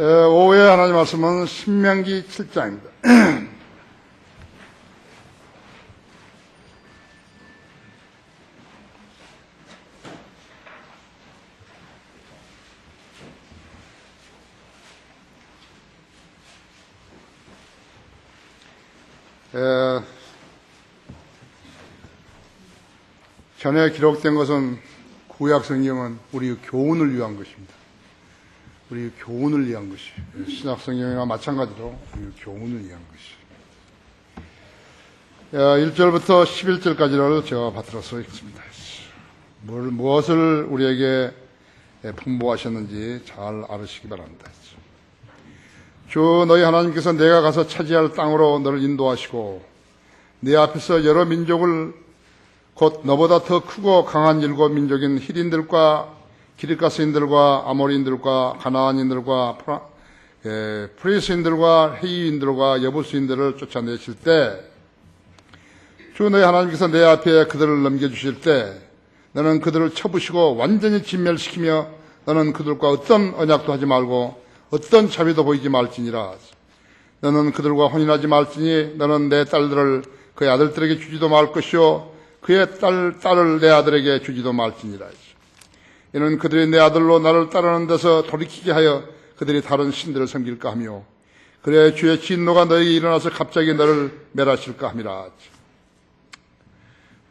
오후에 하나님 말씀은 신명기 7장입니다. 전에 기록된 것은 구약 성경은 우리 교훈을 위한 것입니다. 우리 교훈을 위한 것이. 신약 성경이나 마찬가지로 우리 교훈을 위한 것이. 1절부터 11절까지를 제가 받들어서 읽습니다. 무엇을 우리에게 풍부하셨는지 잘 알으시기 바랍니다. 주 너희 하나님께서 내가 가서 차지할 땅으로 너를 인도하시고 네 앞에서 여러 민족을 곧 너보다 더 크고 강한 7 민족인 히린들과 기르가스인들과 아모리인들과 가나안인들과 프리스인들과 헤이인들과 여부스인들을 쫓아내실 때 주 너희 하나님께서 내 앞에 그들을 넘겨주실 때 너는 그들을 쳐부시고 완전히 진멸시키며 너는 그들과 어떤 언약도 하지 말고 어떤 자비도 보이지 말지니라. 너는 그들과 혼인하지 말지니 너는 내 딸들을 그의 아들들에게 주지도 말 것이요 그의 딸을 내 아들에게 주지도 말지니라. 이는 그들이 내 아들로 나를 따르는 데서 돌이키게 하여 그들이 다른 신들을 섬길까 하며 그래 주의 진노가 너에게 일어나서 갑자기 너를 멸하실까 함이라.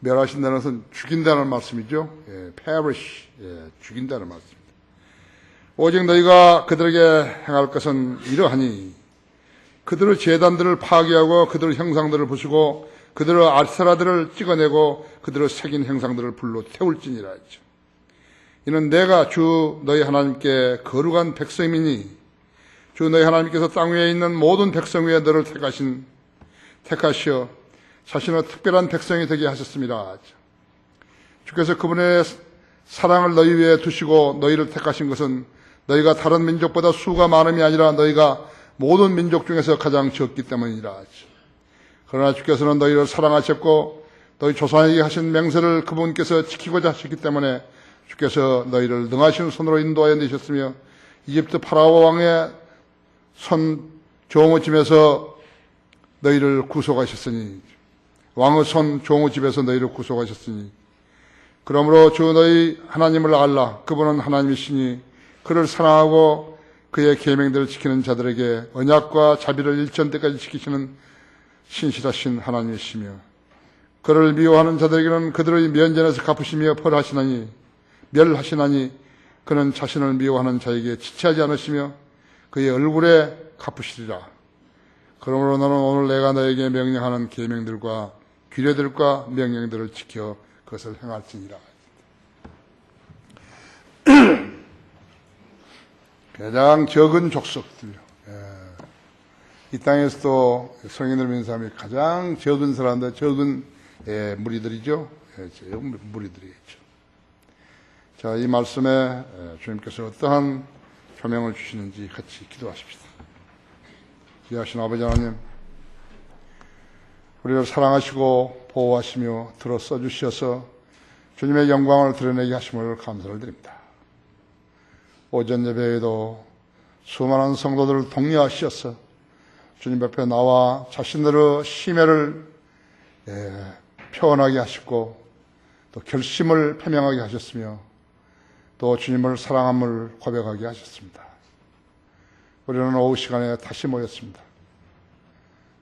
멸하신다는 것은 죽인다는 말씀이죠. perish, 죽인다는 말씀입니다. 오직 너희가 그들에게 행할 것은 이러하니 그들의 제단들을 파괴하고 그들의 형상들을 부수고 그들의 아세라들을 찍어내고 그들의 새긴 형상들을 불로 태울지니라 했죠. 이는 내가 주 너희 하나님께 거룩한 백성이니 주 너희 하나님께서 땅 위에 있는 모든 백성 위에 너를 택하시어 자신의 특별한 백성이 되게 하셨습니다. 주께서 그분의 사랑을 너희 위에 두시고 너희를 택하신 것은 너희가 다른 민족보다 수가 많음이 아니라 너희가 모든 민족 중에서 가장 적기 때문이라. 그러나 주께서는 너희를 사랑하셨고 너희 조상에게 하신 맹세를 그분께서 지키고자 하셨기 때문에 주께서 너희를 능하신 손으로 인도하여 내셨으며 이집트 파라오 왕의 손 종의 집에서 너희를 구속하셨으니 왕의 손 종의 집에서 너희를 구속하셨으니 그러므로 주 너희 하나님을 알라. 그분은 하나님이시니 그를 사랑하고 그의 계명들을 지키는 자들에게 언약과 자비를 일천때까지 지키시는 신실하신 하나님이시며 그를 미워하는 자들에게는 그들의 면전에서 갚으시며 멸하시나니 그는 자신을 미워하는 자에게 지체하지 않으시며 그의 얼굴에 갚으시리라. 그러므로 너는 오늘 내가 너에게 명령하는 계명들과 규례들과 명령들을 지켜 그것을 행할지니라. 가장 적은 족속들, 이 땅에서도 성인을 믿는 사람이 가장 적은 사람들, 적은 무리들이죠. 적은 무리들이겠죠. 자, 이 말씀에 주님께서 어떠한 표명을 주시는지 같이 기도하십시다. 귀하신 아버지 하나님, 우리를 사랑하시고 보호하시며 들어 써주셔서 주님의 영광을 드러내게 하심을 감사를 드립니다. 오전 예배에도 수많은 성도들을 독려하셔서 주님 앞에 나와 자신들의 심혈을 표현하게 하시고 또 결심을 표명하게 하셨으며 또 주님을 사랑함을 고백하게 하셨습니다. 우리는 오후 시간에 다시 모였습니다.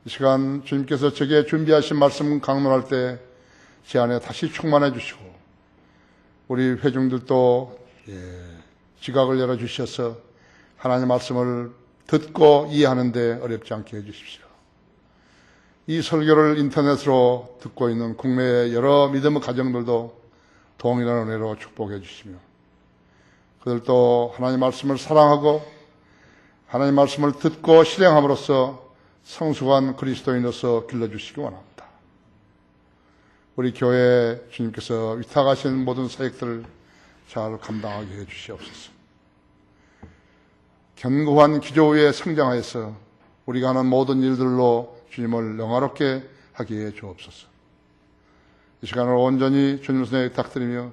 이 시간 주님께서 제게 준비하신 말씀 강론할 때 제 안에 다시 충만해 주시고 우리 회중들도 지각을 열어주셔서 하나님의 말씀을 듣고 이해하는 데 어렵지 않게 해주십시오. 이 설교를 인터넷으로 듣고 있는 국내의 여러 믿음의 가정들도 동일한 은혜로 축복해 주시며 그들도 하나님의 말씀을 사랑하고 하나님의 말씀을 듣고 실행함으로써 성숙한 그리스도인으로서 길러주시기 원합니다. 우리 교회 주님께서 위탁하신 모든 사역들을 잘 감당하게 해 주시옵소서. 견고한 기조 위에 성장하여서 우리가 하는 모든 일들로 주님을 영화롭게 하게 해 주옵소서. 이 시간을 온전히 주님 손에 부탁드리며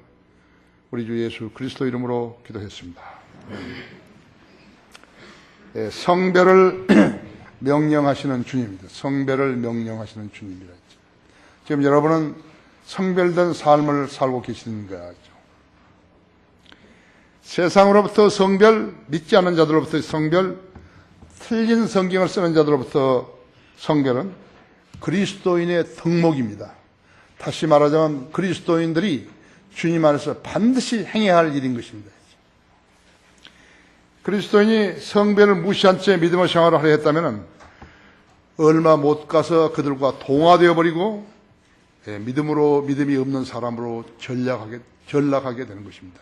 우리 주 예수 그리스도 이름으로 기도했습니다. 성별을 명령하시는 주님입니다. 성별을 명령하시는 주님이라 했죠. 지금 여러분은 성별된 삶을 살고 계시는 거죠. 세상으로부터 성별, 믿지 않는 자들로부터 성별, 틀린 성경을 쓰는 자들로부터 성별은 그리스도인의 덕목입니다. 다시 말하자면 그리스도인들이 주님 안에서 반드시 행해야 할 일인 것입니다. 그리스도인이 성별을 무시한 채 믿음의 생활을 하려 했다면 얼마 못 가서 그들과 동화되어 버리고 믿음이 없는 사람으로 전락하게 되는 것입니다.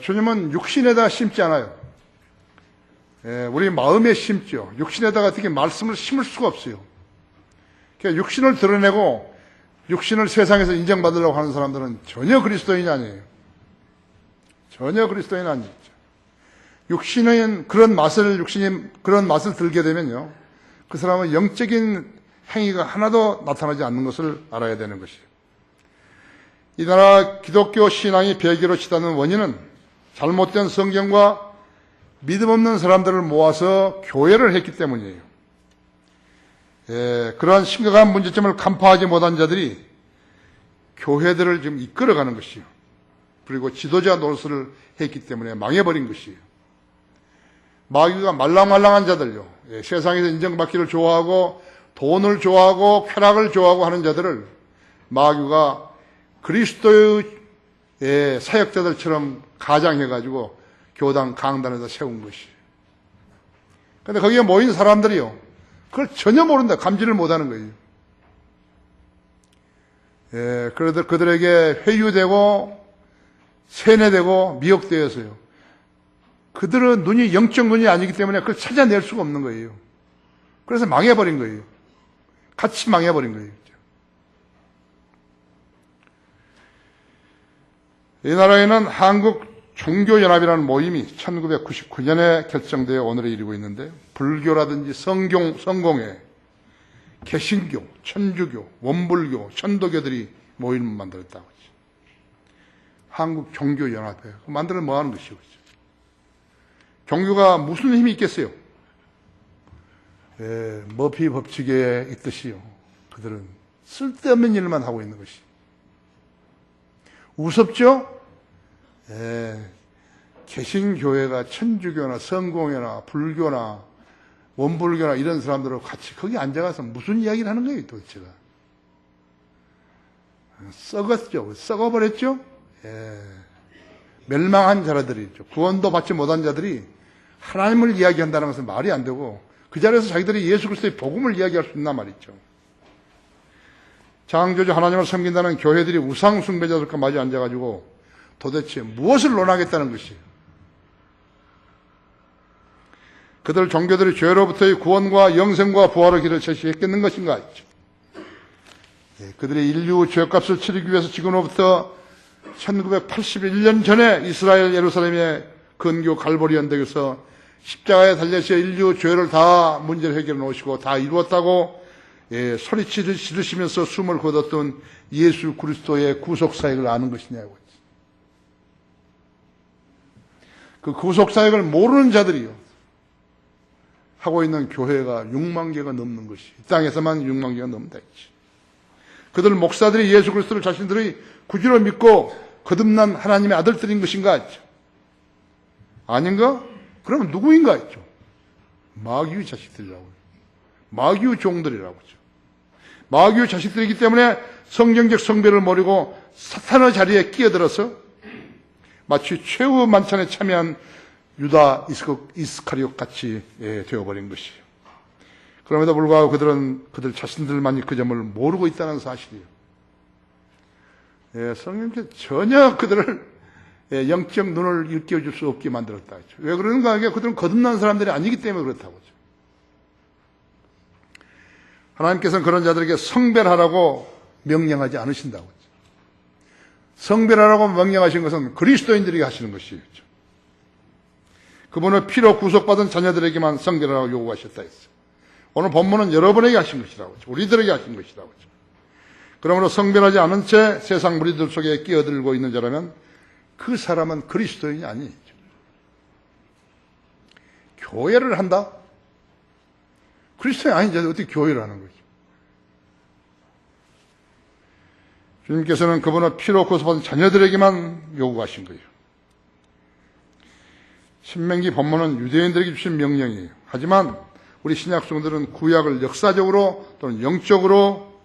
주님은 육신에다 심지 않아요. 우리 마음에 심죠. 육신에다가 어떻게 말씀을 심을 수가 없어요. 그러니까 육신을 드러내고 육신을 세상에서 인정받으려고 하는 사람들은 전혀 그리스도인이 아니에요. 전혀 그리스도인 아니죠. 육신이 그런 맛을 들게 되면요, 그 사람은 영적인 행위가 하나도 나타나지 않는 것을 알아야 되는 것이에요. 이 나라 기독교 신앙이 배교로 치닫는 원인은 잘못된 성경과 믿음 없는 사람들을 모아서 교회를 했기 때문이에요. 그러한 심각한 문제점을 간파하지 못한 자들이 교회들을 지금 이끌어가는 것이에요. 그리고 지도자 노릇을 했기 때문에 망해버린 것이에요. 마귀가 말랑말랑한 자들요, 세상에서 인정받기를 좋아하고 돈을 좋아하고 쾌락을 좋아하고 하는 자들을 마귀가 그리스도의 사역자들처럼 가장해가지고 교당 강단에다 세운 것이에요. 그런데 거기에 모인 사람들이요, 그걸 전혀 모른다. 감지를 못하는 거예요. 그래도 그들에게 회유되고 세뇌되고 미혹되어서요, 그들은 영적 눈이 아니기 때문에 그걸 찾아낼 수가 없는 거예요. 그래서 망해버린 거예요. 같이 망해버린 거예요. 이 나라에는 한국 종교연합이라는 모임이 1999년에 결정되어 오늘에 이르고 있는데, 불교라든지 성공회, 개신교, 천주교, 원불교, 천도교들이 모임을 만들었다고 하죠. 한국 종교연합회. 만들어 뭐 하는 것이죠? 종교가 무슨 힘이 있겠어요? 머피 법칙에 있듯이요, 그들은 쓸데없는 일만 하고 있는 것이 우습죠? 개신교회가 천주교나 성공회나 불교나 원불교나 이런 사람들하고 같이 거기 앉아가서 무슨 이야기를 하는 거예요, 도대체가? 썩었죠? 썩어버렸죠? 멸망한 자들이죠. 구원도 받지 못한 자들이 하나님을 이야기한다는 것은 말이 안 되고, 그 자리에서 자기들이 예수 그리스도의 복음을 이야기할 수 있단 말이죠. 창조주 하나님을 섬긴다는 교회들이 우상 숭배자들과 마주 앉아가지고 도대체 무엇을 논하겠다는 것이에요. 그들 종교들이 죄로부터의 구원과 영생과 부활의 길을 제시했겠는 것인가 했죠. 그들이 인류 죄값을 치르기 위해서 지금으로부터 1981년 전에 이스라엘 예루살렘의 근교 갈보리 언덕에서 십자가에 달려서 인류 죄를 다 문제를 해결해 놓으시고 다 이루었다고 소리치르시면서 숨을 거뒀던 예수 그리스도의 구속사역을 아는 것이냐고. 그 구속사역을 모르는 자들이요, 하고 있는 교회가 6만 개가 넘는 것이, 이 땅에서만 6만 개가 넘는다 했지. 그들 목사들이 예수 그리스도를 자신들의 구주로 믿고 거듭난 하나님의 아들들인 것인가 했죠. 아닌가? 그러면 누구인가 했죠. 마귀의 자식들이라고요. 마귀의 종들이라고 하죠. 마귀의 자식들이기 때문에 성경적 성별을 모르고 사탄의 자리에 끼어들어서 마치 최후 만찬에 참여한 유다 이스카리ot 같이 되어버린 것이에요. 그럼에도 불구하고 그들은 그들 자신들만이 그 점을 모르고 있다는 사실이에요. 성경에 전혀 그들을 영적 눈을 일깨워줄 수 없게 만들었다 했죠. 왜 그러는가 하면 그들은 거듭난 사람들이 아니기 때문에 그렇다고 하죠. 하나님께서는 그런 자들에게 성별하라고 명령하지 않으신다고 하죠. 성별하라고 명령하신 것은 그리스도인들에게 하시는 것이죠. 그분은 피로 구속받은 자녀들에게만 성별하라고 요구하셨다 했어요. 오늘 본문은 여러분에게 하신 것이라고 하죠. 우리들에게 하신 것이라고 하죠. 그러므로 성별하지 않은 채 세상 무리들 속에 끼어들고 있는 자라면 그 사람은 그리스도인이 아니죠. 교회를 한다? 그리스도인이 아닌데 어떻게 교회를 하는 거죠? 주님께서는 그분을 피로 구속받은 자녀들에게만 요구하신 거예요. 신명기 본문은 유대인들에게 주신 명령이에요. 하지만 우리 신약 성도들은 구약을 역사적으로 또는 영적으로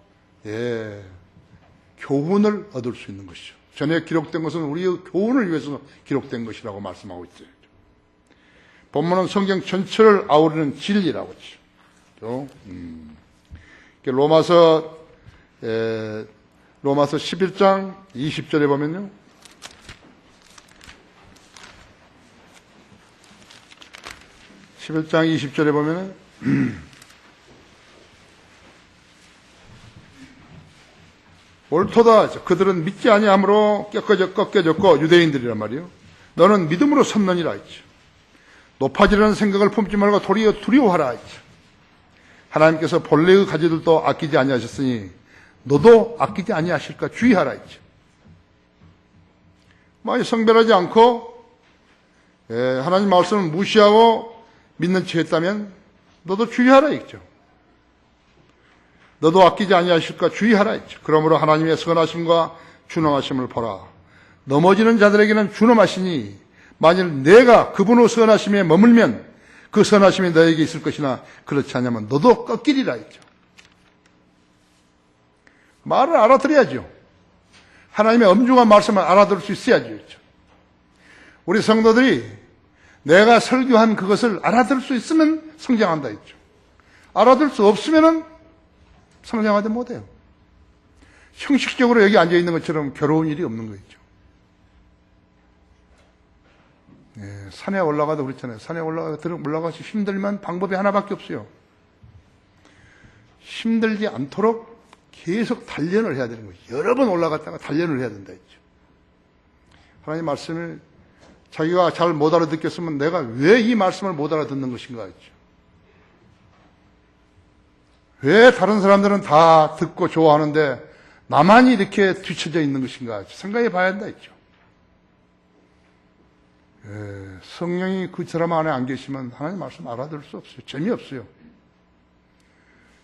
교훈을 얻을 수 있는 것이죠. 전에 기록된 것은 우리의 교훈을 위해서 기록된 것이라고 말씀하고 있어요. 본문은 성경 전체를 아우르는 진리라고 했죠. 로마서 11장 20절에 보면요. 옳도다. 그들은 믿지 아니함으로 꺾여졌고 유대인들이란 말이요. 너는 믿음으로 섰느니라 했죠. 높아지려는 생각을 품지 말고 도리어 두려워하라 했죠. 하나님께서 본래의 가지들도 아끼지 아니하셨으니 너도 아끼지 아니하실까 주의하라 했죠. 많이 성별하지 않고 하나님 말씀을 무시하고 믿는 채 했다면 너도 주의하라 했죠. 너도 아끼지 아니하실까 주의하라 했죠. 그러므로 하나님의 선하심과 준엄하심을 보라. 넘어지는 자들에게는 준엄하시니 만일 내가 그분의 선하심에 머물면 그 선하심이 너에게 있을 것이나 그렇지 않으면 너도 꺾이리라 했죠. 말을 알아들어야죠. 하나님의 엄중한 말씀을 알아들을 수 있어야죠. 그렇죠? 우리 성도들이 내가 설교한 그것을 알아들을 수 있으면 성장한다 했죠. 알아들을 수 없으면 성장하지 못해요. 형식적으로 여기 앉아 있는 것처럼 괴로운 일이 없는 거죠. 산에 올라가도 그렇잖아요. 산에 올라가서 힘들면 방법이 하나밖에 없어요. 힘들지 않도록 계속 단련을 해야 되는 거죠. 여러 번 올라갔다가 단련을 해야 된다 했죠. 하나님 말씀을 자기가 잘 못 알아듣겠으면 내가 왜 이 말씀을 못 알아듣는 것인가 했죠. 왜 다른 사람들은 다 듣고 좋아하는데 나만이 이렇게 뒤처져 있는 것인가 생각해 봐야 한다 했죠. 성령이 그 사람 안에 안 계시면 하나님 말씀 알아들을 수 없어요. 재미없어요.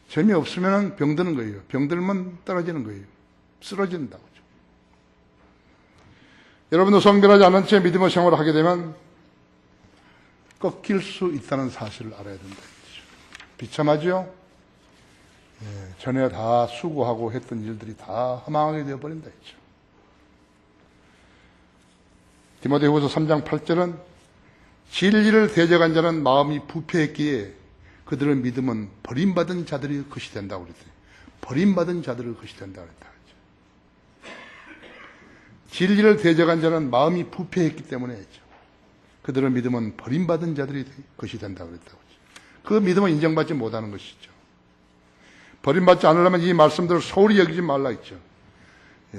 재미없으면 병드는 거예요. 병들면 떨어지는 거예요. 쓰러진다고. 여러분도 성별하지 않은 채 믿음의 생활을 하게 되면 꺾일 수 있다는 사실을 알아야 된다. 비참하죠? 전에 다 수고하고 했던 일들이 다 허망하게 되어버린다 했죠. 디모데후서 3장 8절은 진리를 대적한 자는 마음이 부패했기에 그들의 믿음은 버림받은 자들의 것이 된다고 그랬어요. 버림받은 자들의 것이 된다고 그랬다. 진리를 대적한 자는 마음이 부패했기 때문에 했죠. 그들의 믿음은 버림받은 자들의 것이 된다고 그랬다고 했죠. 그 믿음은 인정받지 못하는 것이죠. 버림받지 않으려면 이 말씀들을 소홀히 여기지 말라 했죠.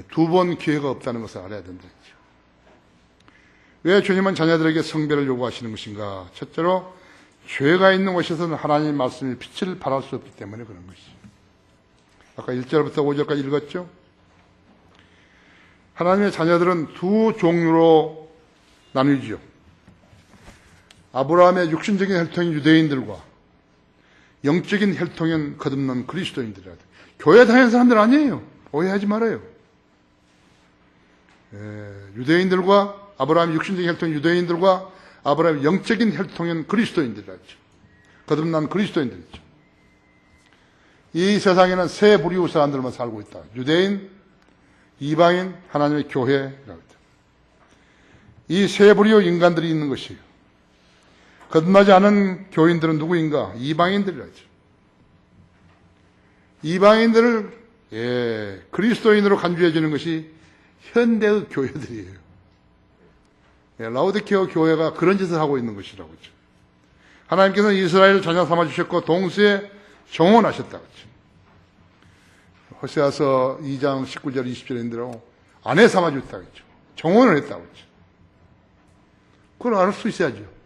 두 번 기회가 없다는 것을 알아야 된다 했죠. 왜 주님은 자녀들에게 성별을 요구하시는 것인가? 첫째로 죄가 있는 곳에서는 하나님의 말씀의 빛을 발할 수 없기 때문에 그런 것이죠. 아까 1절부터 5절까지 읽었죠? 하나님의 자녀들은 두 종류로 나뉘죠. 아브라함의 육신적인 혈통인 유대인들과 영적인 혈통인 거듭난 그리스도인들이라. 교회 다니는 사람들 아니에요. 오해하지 말아요. 유대인들과 아브라함의 육신적인 혈통인 유대인들과 아브라함의 영적인 혈통인 그리스도인들이라죠. 거듭난 그리스도인들이죠. 이 세상에는 세 부류의 사람들만 살고 있다. 유대인, 이방인, 하나님의 교회라고 했다. 이 세 부류의 인간들이 있는 것이에요. 거듭나지 않은 교인들은 누구인가? 이방인들이라죠. 이방인들을 그리스도인으로 간주해 주는 것이 현대의 교회들이에요. 라오디케아 교회가 그런 짓을 하고 있는 것이라고 했죠. 하나님께서는 이스라엘을 자녀 삼아주셨고 동시에 정원하셨다고 했죠. 호세아서 2장 19절 20절에 있는 대로 아내 삼아줬다고 했죠. 정원을 했다고 했죠. 그걸 알 수 있어야죠.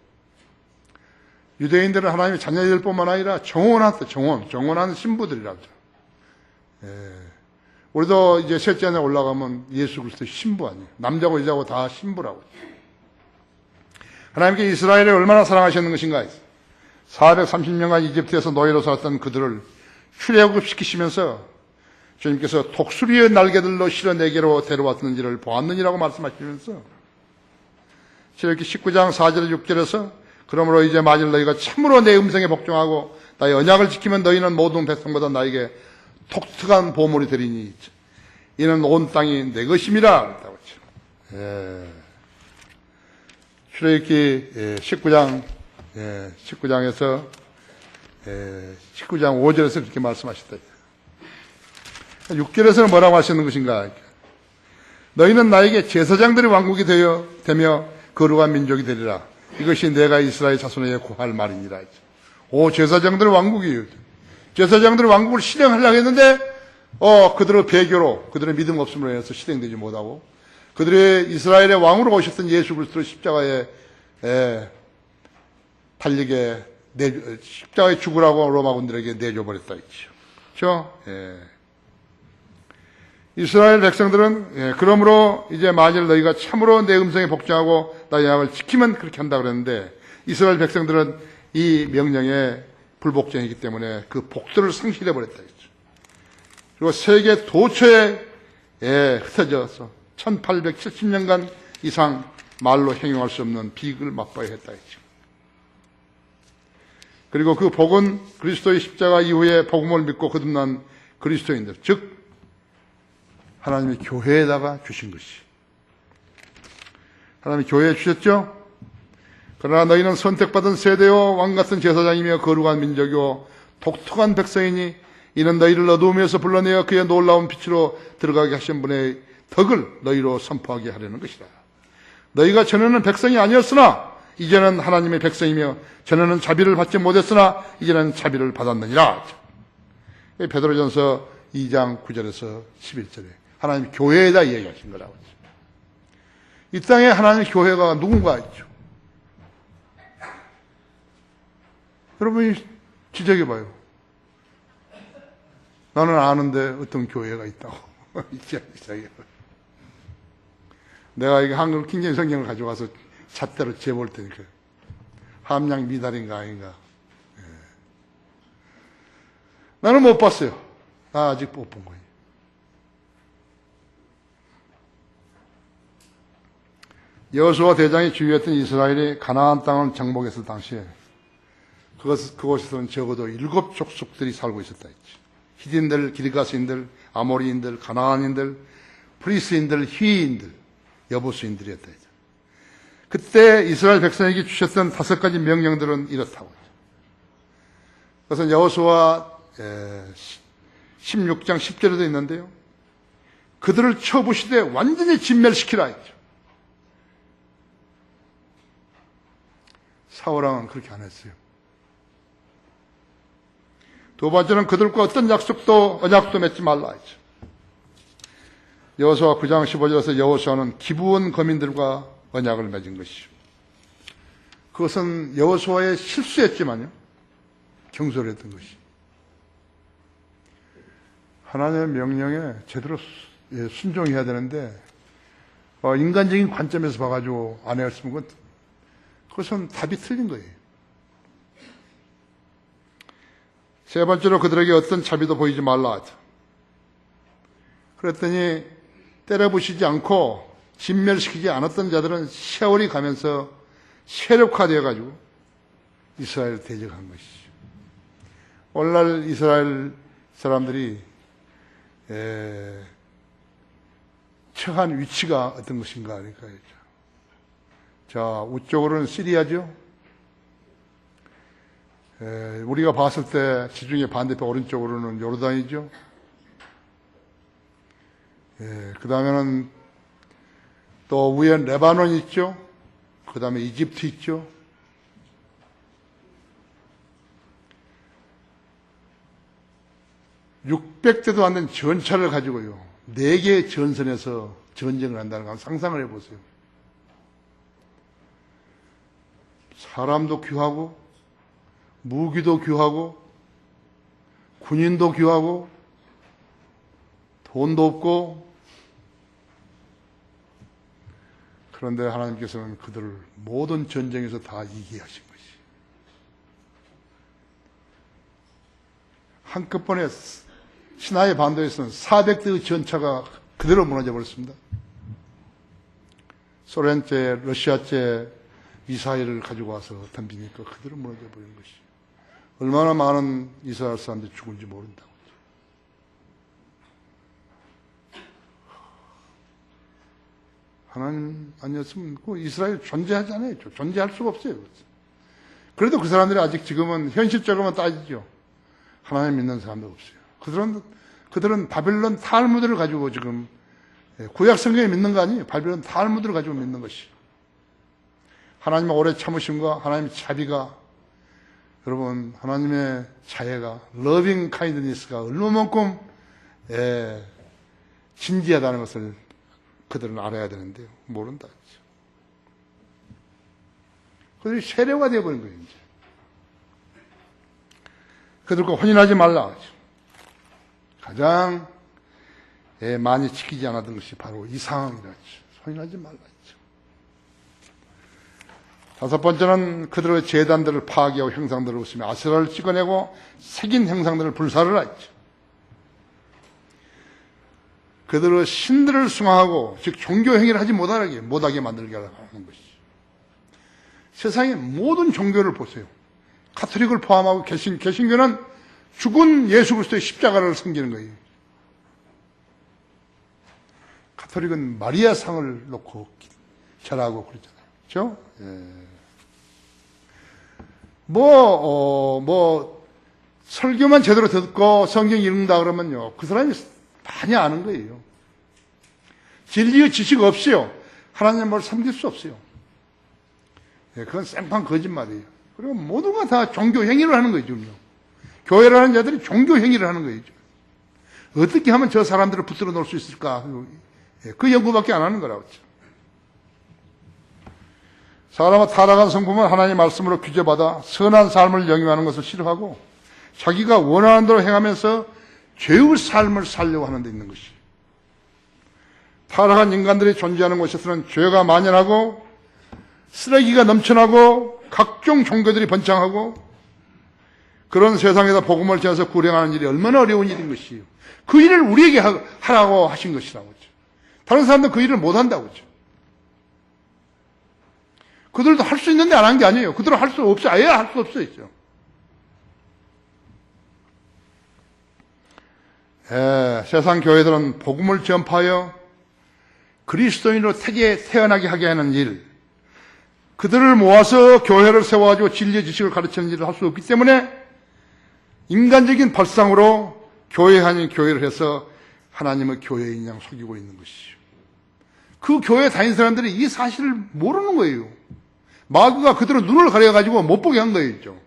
유대인들은 하나님의 자녀들 뿐만 아니라 정원한다. 정원하는 신부들이라고 하죠. 우리도 이제 셋째 안에 올라가면 예수 그리스도 신부 아니에요. 남자고 여자고 다 신부라고. 하나님께 이스라엘을 얼마나 사랑하셨는 것인가. 430년간 이집트에서 노예로 살았던 그들을 출애굽시키시면서 주님께서 독수리의 날개들로 실어 내게로 데려왔는지를 보았느니라고 말씀하시면서 출애굽기 19장 4절 6절에서 그러므로 이제 만일 너희가 참으로 내 음성에 복종하고 나의 언약을 지키면 너희는 모든 백성보다 나에게 독특한 보물이 되리니 이는 온 땅이 내 것임이라 그랬다고 했죠. 출애굽기 19장에서 19장 5절에서 그렇게 말씀하셨다. 6절에서는 뭐라고 하시는 것인가? 너희는 나에게 제사장들의 왕국이 되며 거룩한 민족이 되리라. 이것이 내가 이스라엘 자손에게 구할 말이니라. 오, 제사장들의 왕국이에요. 제사장들의 왕국을 실행하려고 했는데 그들의 배교로, 그들의 믿음 없음으로 인해서 실행되지 못하고 그들의 이스라엘의 왕으로 오셨던 예수 그리스도를 십자가에 달리게 십자가에 죽으라고 로마군들에게 내줘버렸다 했죠. 그렇죠? 이스라엘 백성들은 그러므로 이제 만일 너희가 참으로 내 음성에 복종하고 나의 약을 지키면 그렇게 한다 그랬는데 이스라엘 백성들은 이 명령에 불복종이기 때문에 그 복들을 상실해 버렸다 했죠. 그리고 세계 도처에 흩어져서 1870년간 이상 말로 행용할 수 없는 비극을 맛봐야 했다 했죠. 그리고 그 복은 그리스도의 십자가 이후에 복음을 믿고 거듭난 그리스도인들, 즉 하나님의 교회에다가 주신 것이. 하나님이 교회에 주셨죠? 그러나 너희는 선택받은 세대요 왕같은 제사장이며 거룩한 민족이요 독특한 백성이니 이는 너희를 어두움에서 불러내어 그의 놀라운 빛으로 들어가게 하신 분의 덕을 너희로 선포하게 하려는 것이라. 너희가 전에는 백성이 아니었으나 이제는 하나님의 백성이며 전에는 자비를 받지 못했으나 이제는 자비를 받았느니라. 베드로전서 2장 9절에서 11절에 하나님 교회에다 이야기하신 거라고. 이 땅에 하나님의 교회가 누군가 있죠. 여러분이 지적해봐요. 나는 아는데 어떤 교회가 있다고. 내가 이게 한글 킹제임 성경을 가져가서 잣대로 재볼 테니까. 함량 미달인가 아닌가. 나는 못 봤어요. 나 아직 못 본 거예요. 여호수아 대장이 주유했던 이스라엘이 가나안 땅을 정복했을 당시에 그곳에서는 적어도 7 족속들이 살고 있었다 했지. 히딘들, 기르가스인들, 아모리인들, 가나안인들, 프리스인들, 히인들, 여부수인들이었다 했죠. 그때 이스라엘 백성에게 주셨던 5가지 명령들은 이렇다고 했죠. 그것은 여호수아 16장 10절에도 있는데요. 그들을 쳐부시되 완전히 진멸시키라 했죠. 사울왕은 그렇게 안 했어요. 두 번째는 그들과 어떤 언약도 맺지 말라 했죠. 여호수아 9장 15절에서 여호수아는 기브온 거민들과 언약을 맺은 것이죠. 그것은 여호수아의 실수였지만요. 경솔했던 것이. 하나님의 명령에 제대로 순종해야 되는데 인간적인 관점에서 봐가지고 안 했으면 그것은 답이 틀린 거예요. 세 번째로 그들에게 어떤 자비도 보이지 말라 하죠. 그랬더니 때려부시지 않고 진멸시키지 않았던 자들은 세월이 가면서 세력화되어 가지고 이스라엘을 대적한 것이죠. 오늘날 이스라엘 사람들이 처한 위치가 어떤 것인가 하니까 자, 우쪽으로는 시리아죠. 우리가 봤을 때 지중해 반대편 오른쪽으로는 요르단이죠. 그 다음에는 또 위에 레바논 있죠. 그 다음에 이집트 있죠. (600대도) 안 된 전차를 가지고요 4개의 전선에서 전쟁을 한다는 걸 상상을 해보세요. 사람도 귀하고 무기도 귀하고 군인도 귀하고 돈도 없고, 그런데 하나님께서는 그들을 모든 전쟁에서 다 이기게 하신 것이. 한꺼번에 시나이 반도에서는 400대의 전차가 그대로 무너져 버렸습니다. 소련제, 러시아제 미사일을 가지고 와서 덤비니까 그대로 무너져 버린 것이. 얼마나 많은 이스라엘 사람들이 죽은지 모른다고. 하나님 아니었으면 이스라엘 존재하지 않아요. 존재할 수가 없어요. 그래도 그 사람들이 아직 지금은 현실적으로만 따지죠. 하나님 믿는 사람도 없어요. 그들은 바벨론 탈무드를 가지고 지금 구약 성경에 믿는 거 아니에요. 바벨론 탈무드를 가지고 믿는 것이. 하나님의 오래 참으심과 하나님의 자비가, 여러분 하나님의 자애가, 러빙 카인드니스가 얼마만큼 진지하다는 것을 그들은 알아야 되는데요. 모른다. 그들이 세례가 되어버린 거예요. 이제. 그들과 혼인하지 말라. 가장 많이 지키지 않았던 것이 바로 이 상황이라죠. 혼인하지 말라. 다섯 번째는 그들의 제단들을 파괴하고 형상들을 없으며 아세라를 찍어내고 새긴 형상들을 불사를 하죠. 그들의 신들을 숭앙하고, 즉 종교 행위를 하지 못하게 만들게 하는 것이죠. 세상의 모든 종교를 보세요. 가톨릭을 포함하고 개신교는 죽은 예수 그리스도의 십자가를 섬기는 거예요. 가톨릭은 마리아 상을 놓고 절하고 그러잖아요. 그렇죠? 설교만 제대로 듣고 성경 읽는다 그러면요, 그 사람이 많이 아는 거예요. 진리의 지식 없이요, 하나님을 섬길 수 없어요. 그건 생판 거짓말이에요. 그리고 모두가 다 종교 행위를 하는 거죠. 교회라는 자들이 종교 행위를 하는 거예요. 어떻게 하면 저 사람들을 붙들어 놓을 수 있을까? 그 연구밖에 안 하는 거라고. 사람은 타락한 성품은 하나님의 말씀으로 규제받아 선한 삶을 영위하는 것을 싫어하고 자기가 원하는 대로 행하면서 죄의 삶을 살려고 하는 데 있는 것이. 타락한 인간들이 존재하는 곳에서는 죄가 만연하고 쓰레기가 넘쳐나고 각종 종교들이 번창하고, 그런 세상에서 복음을 전해서 구령하는 일이 얼마나 어려운 일인 것이에요. 그 일을 우리에게 하라고 하신 것이라고. 다른 사람들은 그 일을 못한다고. 그들도 할 수 있는데 안 한 게 아니에요. 그들은 할 수 없어요. 아예 할 수 없어요. 세상 교회들은 복음을 전파하여 그리스도인으로 태어나게 하게 하는 일, 그들을 모아서 교회를 세워가지고 진리의 지식을 가르치는 일을 할 수 없기 때문에 인간적인 발상으로 교회 아닌 교회를 해서 하나님의 교회인 양 속이고 있는 것이죠. 그 교회에 다니는 사람들이 이 사실을 모르는 거예요. 마귀가 그들의 눈을 가려가지고 못 보게 한 거였죠.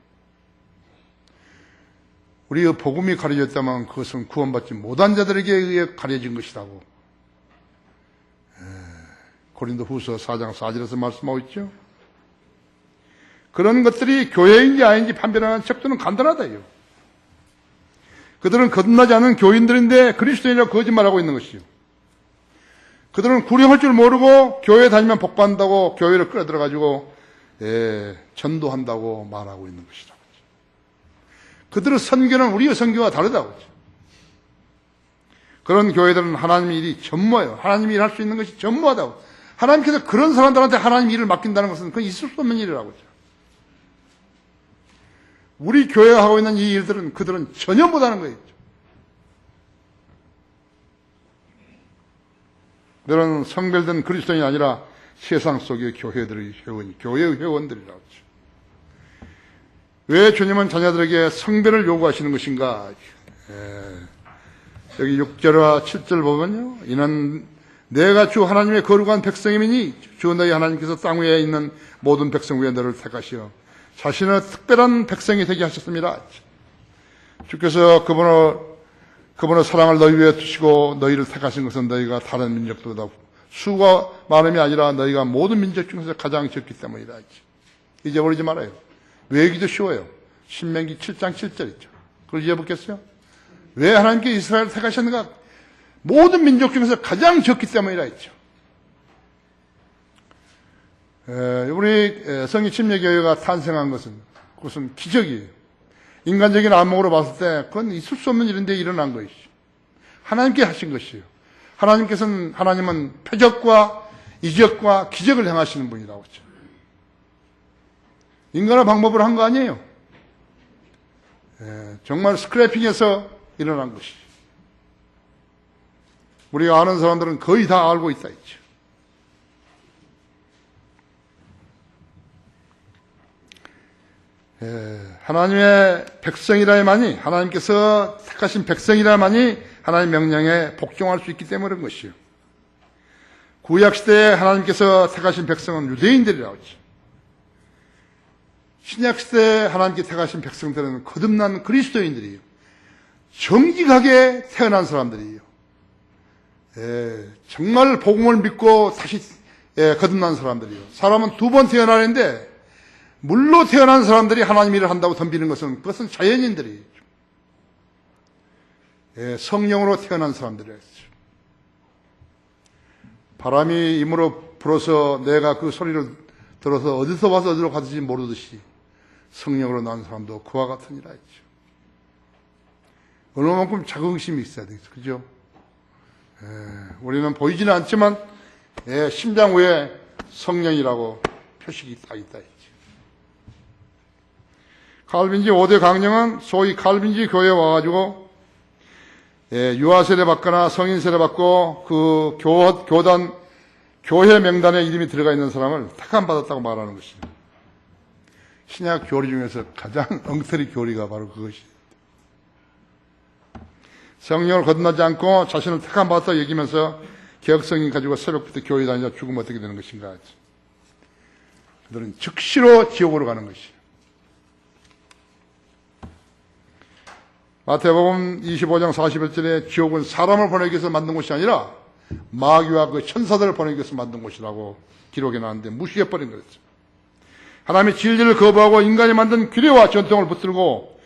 우리의 복음이 가려졌다면 그것은 구원받지 못한 자들에게 의해 가려진 것이라고 고린도후서 4장 4절에서 말씀하고 있죠. 그런 것들이 교회인지 아닌지 판별하는 척도는 간단하다요. 그들은 거듭나지 않은 교인들인데 그리스도인이라고 거짓말하고 있는 것이요. 그들은 구령할 줄 모르고 교회 다니면 복받는다고 교회를 끌어들여가지고 전도한다고 말하고 있는 것이다. 그들의 선교는 우리의 선교와 다르다고. 그런 교회들은 하나님의 일이 전무해요. 하나님이 일할 수 있는 것이 전무하다고. 하나님께서 그런 사람들한테 하나님 일을 맡긴다는 것은 그건 있을 수 없는 일이라고. 우리 교회가 하고 있는 이 일들은 그들은 전혀 못하는 거예요. 너는 성별된 그리스도인이 아니라 세상 속의 교회의 회원들이라고 하죠. 왜 주님은 자녀들에게 성별을 요구하시는 것인가? 여기 6절과 7절 보면요, 이는 내가 주 하나님의 거룩한 백성이니 주 너희 하나님께서 땅 위에 있는 모든 백성 위에 너를 택하시어 자신의 특별한 백성이 되게 하셨습니다. 주께서 그분의 사랑을 너희 위에 두시고 너희를 택하신 것은 너희가 다른 민족들보다 수가 많음이 아니라 너희가 모든 민족 중에서 가장 적기 때문이다. 잊어버리지 말아요. 외우기도 쉬워요. 신명기 7장 7절이죠. 그걸 잊어먹겠어요? 왜 하나님께 이스라엘을 택하셨는가? 모든 민족 중에서 가장 적기 때문이라 했죠. 우리 성리 침례교회가 탄생한 것은 그것은 기적이에요. 인간적인 안목으로 봤을 때 그건 있을 수 없는 일인데 일어난 것이죠. 하나님께 하신 것이에요. 하나님은 표적과 이적과 기적을 행하시는 분이라고 했죠. 인간의 방법으로 한 거 아니에요. 정말 스크래핑에서 일어난 것이죠. 우리가 아는 사람들은 거의 다 알고 있다 했죠. 하나님의 백성이라야만이, 하나님께서 택하신 백성이라야만이 하나님의 명령에 복종할 수 있기 때문인 것이요. 구약시대에 하나님께서 택하신 백성은 유대인들이라고 했죠. 신약시대에 하나님께 택하신 백성들은 거듭난 그리스도인들이에요. 정직하게 태어난 사람들이에요. 정말 복음을 믿고 다시 거듭난 사람들이에요. 사람은 두 번 태어나는데 물로 태어난 사람들이 하나님 일을 한다고 덤비는 것은 그것은 자연인들이에요. 성령으로 태어난 사람들이에요. 바람이 임으로 불어서 내가 그 소리를 들어서 어디서 와서 어디로 가든지 모르듯이 성령으로 난 사람도 그와 같으니라 했죠. 얼마만큼 자긍심이 있어야 되겠죠. 그죠? 우리는 보이지는 않지만 심장 위에 성령이라고 표식이 딱 있다 했죠. 칼빈지 5대 강령은 소위 칼빈지 교회에 와가지고 유아 세례 받거나 성인 세례 받고 그 교단 교회 명단에 이름이 들어가 있는 사람을 택함 받았다고 말하는 것입니다. 신약 교리 중에서 가장 엉터리 교리가 바로 그것이. 성령을 거듭나지 않고 자신을 택함 받았다고 얘기하면서 개혁성인 가지고 새벽부터 교회 다니다 죽으면 어떻게 되는 것인가. 그들은 즉시로 지옥으로 가는 것이에요. 마태복음 25장 41절에 지옥은 사람을 보내기 위해서 만든 곳이 아니라 마귀와 그 천사들을 보내기 위해서 만든 곳이라고 기록해 놨는데 무시해버린 거였죠. 하나님의 진리를 거부하고 인간이 만든 규례와 전통을 붙들고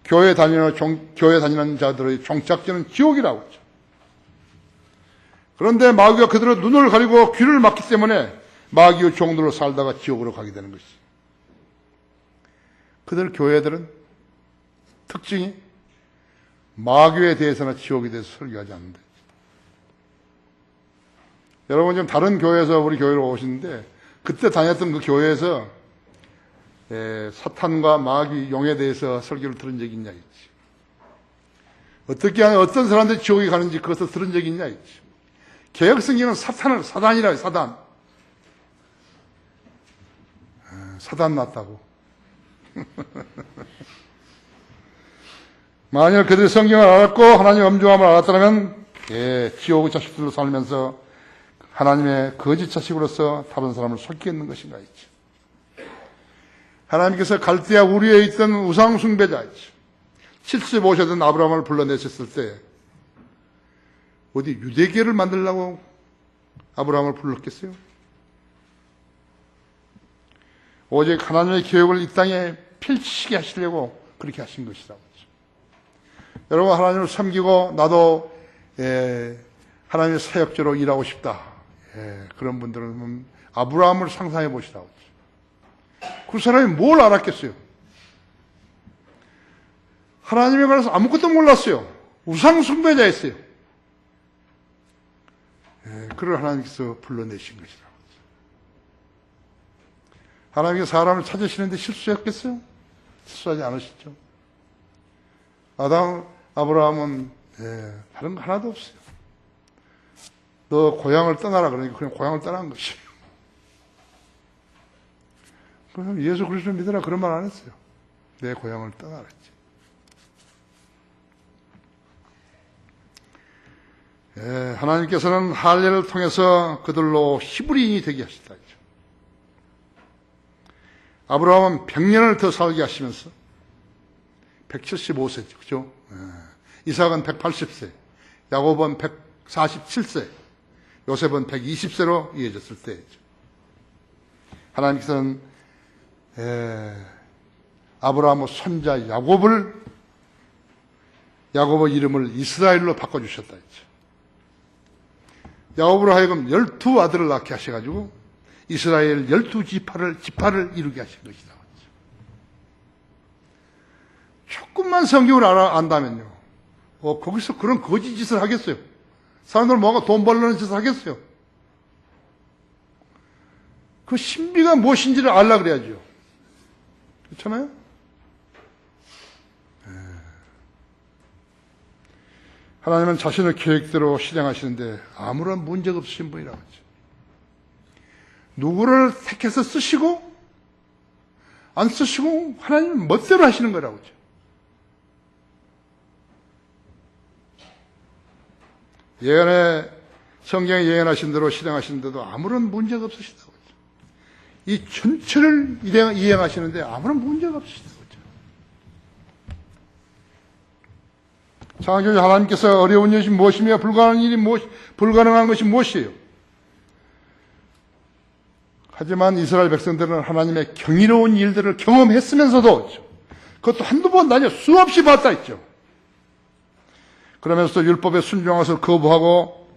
교회 다니는 자들의 종착지는 지옥이라고 했죠. 그런데 마귀가 그들의 눈을 가리고 귀를 막기 때문에 마귀의 종들로 살다가 지옥으로 가게 되는 것이죠. 그들 교회들은 특징이 마귀에 대해서나 지옥에 대해서 설교하지 않는다. 여러분 지금 다른 교회에서 우리 교회로 오시는데 그때 다녔던 그 교회에서 사탄과 마귀 용에 대해서 설교를 들은 적이 있냐 있지. 어떻게 하면 어떤 사람들이 지옥에 가는지 그것을 들은 적이 있냐 있지. 개혁성경은 사단이라요. 사단 났다고. 만일 그들이 성경을 알았고 하나님의 엄중함을 알았다면 지옥의 자식들로 살면서 하나님의 거짓 자식으로서 다른 사람을 속이겠는 것인가 있지. 하나님께서 갈대아 우리에 있던 우상 숭배자였지. 75세던 아브라함을 불러내셨을 때 어디 유대교를 만들려고 아브라함을 불렀겠어요? 오직 하나님의 계획을 이 땅에 펼치게 하시려고 그렇게 하신 것이라고. 여러분 하나님을 섬기고 나도 하나님의 사역자로 일하고 싶다. 그런 분들은 아브라함을 상상해 보시라고. 그 사람이 뭘 알았겠어요? 하나님에 관해서 아무것도 몰랐어요. 우상 숭배자였어요. 그를 하나님께서 불러내신 것이라고. 하나님께서 사람을 찾으시는데 실수했겠어요? 실수하지 않으시죠? 아브라함은 다른 거 하나도 없어요. 너 고향을 떠나라 그러니까 그냥 고향을 떠난 것이에요. 그럼 예수 그리스도를 믿으라 그런 말 안 했어요. 내 고향을 떠나라 했지. 하나님께서는 할례를 통해서 그들로 히브리인이 되게 하시다. 아브라함은 100년을 더 살게 하시면서 175세죠. 그죠? 이삭은 180세, 야곱은 147세, 요셉은 120세로 이어졌을 때죠. 하나님께서는 아브라함의 손자 야곱의 이름을 이스라엘로 바꿔주셨다 했죠. 야곱으로 하여금 12아들을 낳게 하셔가지고 이스라엘 12지파를 이루게 하신 것이다. 조금만 성경을 안다면요. 거기서 그런 거짓 짓을 하겠어요? 사람들 뭐가 돈 벌려는 짓을 하겠어요? 그 신비가 무엇인지를 알라 그래야죠. 그렇잖아요? 하나님은 자신의 계획대로 실행하시는데 아무런 문제가 없으신 분이라고 하죠. 누구를 택해서 쓰시고 안 쓰시고 하나님은 멋대로 하시는 거라고 하죠. 성경에 예언하신 대로 실행하시는데도 아무런 문제가 없으시다고 하죠. 이 전체를 이행하시는데 아무런 문제가 없으시다고 하죠. 창조주 하나님께서 어려운 것이 무엇이며 불가능한 것이 무엇이에요? 하지만 이스라엘 백성들은 하나님의 경이로운 일들을 경험했으면서도 그것도 한두 번 아니요 수없이 봤다 했죠. 그러면서도 율법에 순종한 것을 거부하고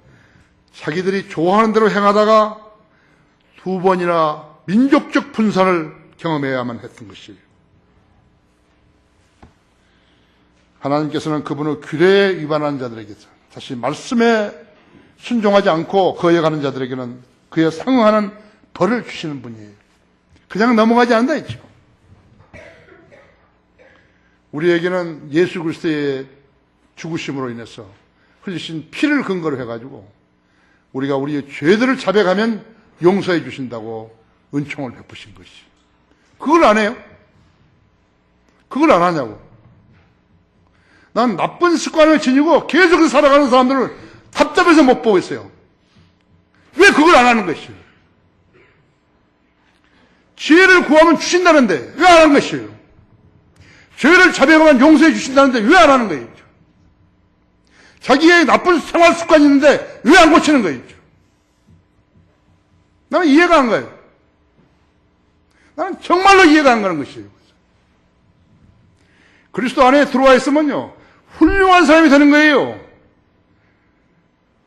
자기들이 좋아하는 대로 행하다가 두 번이나 민족적 분산을 경험해야만 했던 것이에요. 하나님께서는 그분의 규례에 위반한 자들에게 다시 말씀에 순종하지 않고 거역하는 자들에게는 그에 상응하는 벌을 주시는 분이에요. 그냥 넘어가지 않는다 했죠. 우리에게는 예수 그리스도의 죽으심으로 인해서 흘리신 피를 근거로 해가지고 우리가 우리의 죄들을 자백하면 용서해 주신다고 은총을 베푸신 것이. 그걸 안 해요? 그걸 안 하냐고. 난 나쁜 습관을 지니고 계속 살아가는 사람들을 답답해서 못 보겠어요. 왜 그걸 안 하는 것이에요? 지혜를 구하면 주신다는데 왜 안 하는 것이에요? 죄를 자백하면 용서해 주신다는데 왜 안 하는 거예요? 자기의 나쁜 생활 습관이 있는데 왜 안 고치는 거예요? 나는 이해가 안 가요. 나는 정말로 이해가 안 가는 것이에요. 그리스도 안에 들어와 있으면요 훌륭한 사람이 되는 거예요.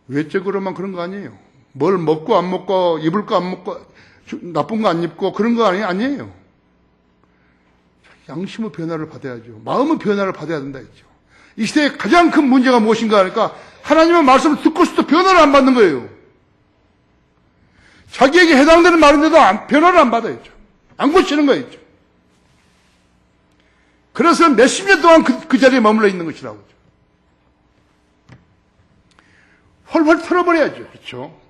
외적으로만 그런 거 아니에요. 뭘 먹고 안 먹고 입을 거 안 먹고 나쁜 거 안 입고 그런 거 아니에요. 양심의 변화를 받아야죠. 마음의 변화를 받아야 된다 했죠. 이 시대의 가장 큰 문제가 무엇인가 하니까 하나님의 말씀을 듣고서도 변화를 안 받는 거예요. 자기에게 해당되는 말인데도 변화를 안 받아야죠. 안 고치는 거예요. 그래서 몇십 년 동안 그 자리에 머물러 있는 것이라고. 헐헐 털어버려야죠. 그렇죠?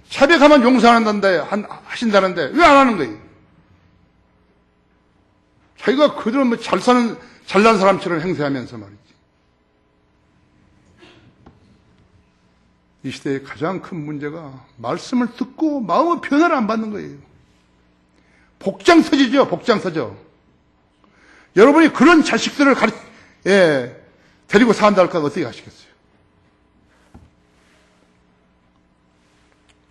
자백하면 용서하신다는데 왜 안 하는 거예요? 자기가 그대로 잘난 사람처럼 행세하면서 말이지. 이 시대의 가장 큰 문제가 말씀을 듣고 마음의 변화를 안 받는 거예요. 복장 터지죠. 복장 터져. 여러분이 그런 자식들을 데리고 산다 할까 어떻게 하시겠어요?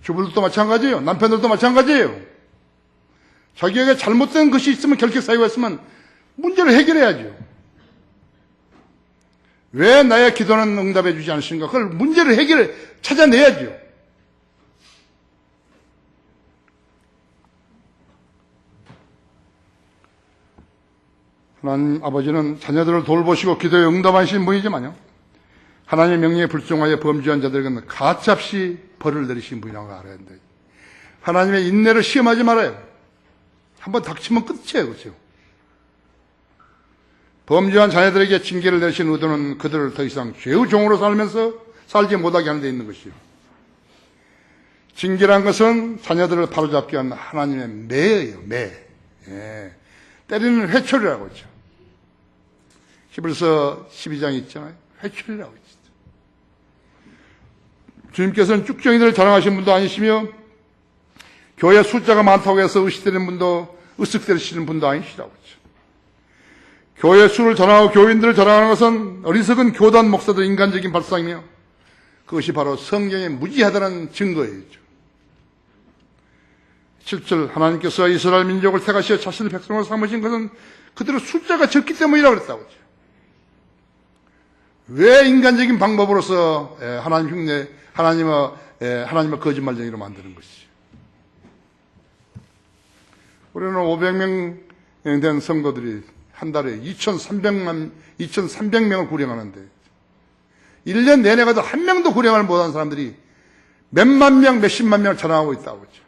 주부들도 마찬가지예요. 남편들도 마찬가지예요. 자기에게 잘못된 것이 있으면 결격 사유가 있으면 문제를 해결해야죠. 왜 나의 기도는 응답해 주지 않으신가? 그걸 문제를 찾아내야죠. 하나님 아버지는 자녀들을 돌보시고 기도에 응답하시는 분이지만요. 하나님의 명령에 불순종하여 범죄한 자들에게는 가차없이 벌을 내리신 분이라고 알아야 한다. 하나님의 인내를 시험하지 말아요. 한번 닥치면 끝이에요. 그렇죠? 범죄한 자녀들에게 징계를 내리신 의도는 그들을 더 이상 죄의 종으로 살지 못하게 하는 데 있는 것이요. 징계란 것은 자녀들을 바로잡기 위한 하나님의 매예요. 매. 때리는 회초리라고 하죠. 히브리서 12장에 있잖아요. 회초리라고 했죠. 주님께서는 쭉정이들을 자랑하신 분도 아니시며 교회 숫자가 많다고 해서 으쓱대시는 분도 아니시라고 했죠. 교회 수를 자랑하고 교인들을 자랑하는 것은 어리석은 교단 목사들의 인간적인 발상이며 그것이 바로 성경에 무지하다는 증거예요. 7절 하나님께서 이스라엘 민족을 택하시어 자신의 백성으로 삼으신 것은 그들의 숫자가 적기 때문이라고 그랬다고 했죠. 왜 인간적인 방법으로서 하나님의 거짓말쟁이로 만드는 것이죠. 우리는 500명 된 성도들이 한 달에 2,300명을 구령하는데 1년 내내 가도 한 명도 구령을 못한 사람들이 몇만 명, 몇십만 명을 자랑하고 있다고 그러죠.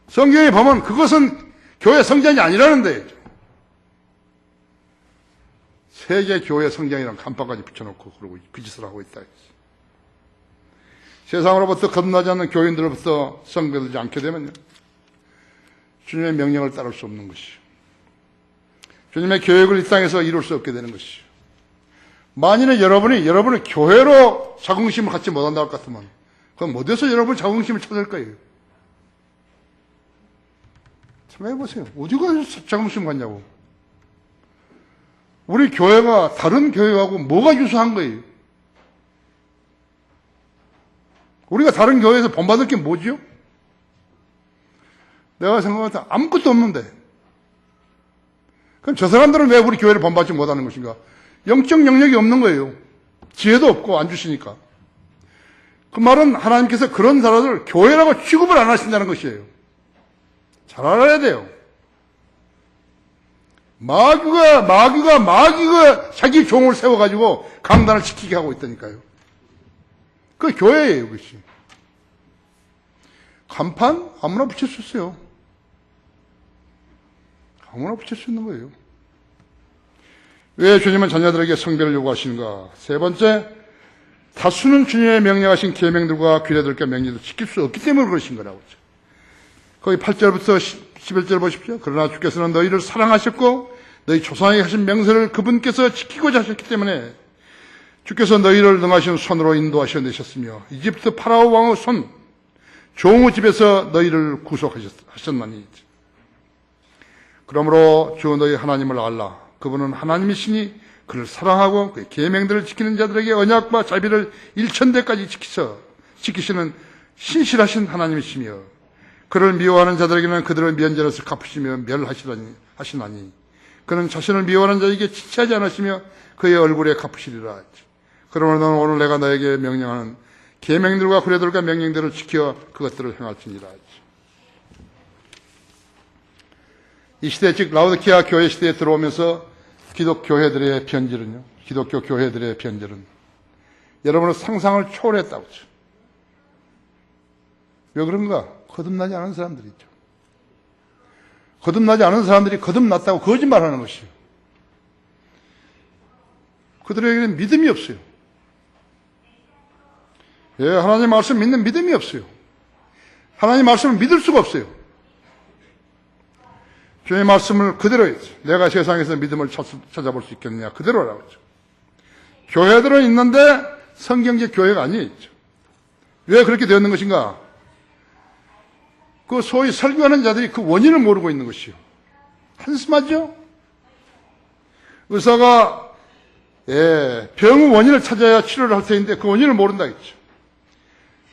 성경에 보면 그것은 교회 성장이 아니라는 데요. 세계 교회 성장이라는 간판까지 붙여놓고 그러고 그 짓을 하고 있다. 세상으로부터 거듭나지 않는 교인들로부터 성배되지 않게 되면요, 주님의 명령을 따를 수 없는 것이요, 주님의 교육을 이 땅에서 이룰 수 없게 되는 것이요, 만일에 여러분이 교회로 자긍심을 갖지 못한다고 할 것 같으면 그럼 어디서 여러분 자긍심을 찾을 거예요? 생각해보세요. 어디가 자긍심 갖냐고. 우리 교회가 다른 교회하고 뭐가 유사한 거예요? 우리가 다른 교회에서 본받을 게 뭐죠? 내가 생각할 때 아무것도 없는데. 그럼 저 사람들은 왜 우리 교회를 본받지 못하는 것인가? 영적 영역이 없는 거예요. 지혜도 없고 안 주시니까. 그 말은 하나님께서 그런 사람들을 교회라고 취급을 안 하신다는 것이에요. 잘 알아야 돼요. 마귀가 자기 종을 세워가지고 강단을 지키게 하고 있다니까요. 그게 교회예요, 그것이. 간판? 아무나 붙일 수 있어요. 아무나 붙일 수 있는 거예요. 왜 주님은 자녀들에게 성배를 요구하시는가? 세 번째, 다수는 주님의 명령하신 계명들과 규례들과 명령을 지킬 수 없기 때문에 그러신 거라고 하죠. 거기 8절부터 11절 보십시오. 그러나 주께서는 너희를 사랑하셨고 너희 조상에게 하신 명세를 그분께서 지키고자 하셨기 때문에 주께서 너희를 능하신 손으로 인도하셔 내셨으며 이집트 파라오 왕의 손 종의 집에서 너희를 구속하셨나니. 그러므로 주 너희 하나님을 알라. 그분은 하나님이시니 그를 사랑하고 그의 계명들을 지키는 자들에게 언약과 자비를 일천대까지 지키시는 신실하신 하나님이시며 그를 미워하는 자들에게는 그들을 면전에서 갚으시며 멸하시나니 그는 자신을 미워하는 자에게 지체하지 않으시며 그의 얼굴에 갚으시리라. 그러므로 너는 오늘 내가 너에게 명령하는 계명들과 규례들과 명령들을 지켜 그것들을 행할지니라. 이 시대, 즉 라오디게아 교회 시대에 들어오면서 기독 교회들의 변질은요, 기독교 교회들의 변질은 여러분의 상상을 초월했다고 하죠. 왜 그런가? 거듭나지 않은 사람들이죠. 거듭나지 않은 사람들이 거듭났다고 거짓말하는 것이에요. 그들에게는 믿음이 없어요. 예, 하나님 말씀 믿는 믿음이 없어요. 하나님 말씀을 믿을 수가 없어요. 주의 말씀을 그대로 했죠. 내가 세상에서 믿음을 찾아볼 수 있겠느냐? 그대로라고 하죠. 교회들은 있는데 성경적 교회가 아니에요. 왜 그렇게 되었는 것인가? 그 소위 설교하는 자들이 그 원인을 모르고 있는 것이요. 한심하죠? 의사가 병의 원인을 찾아야 치료를 할 텐데 그 원인을 모른다 했죠.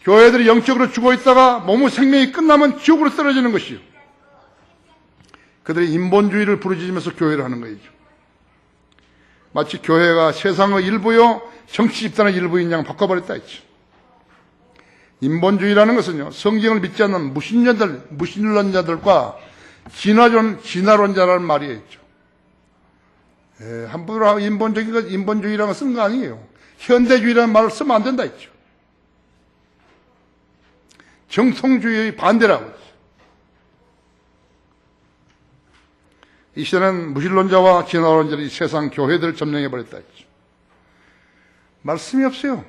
교회들이 영적으로 죽어 있다가 몸의 생명이 끝나면 지옥으로 떨어지는 것이요. 그들이 인본주의를 부르짖으면서 교회를 하는 거죠. 마치 교회가 세상의 일부요, 정치 집단의 일부인 양 바꿔버렸다 했죠. 인본주의라는 것은요, 성경을 믿지 않는 무신론자들과 진화론자라는 말이 있죠. 함부로 인본주의라는 거 쓴 거 아니에요. 현대주의라는 말을 쓰면 안 된다 했죠. 정통주의의 반대라고 했죠. 이 시대는 무신론자와 진화론자들이 세상 교회들을 점령해버렸다 했죠. 말씀이 없어요.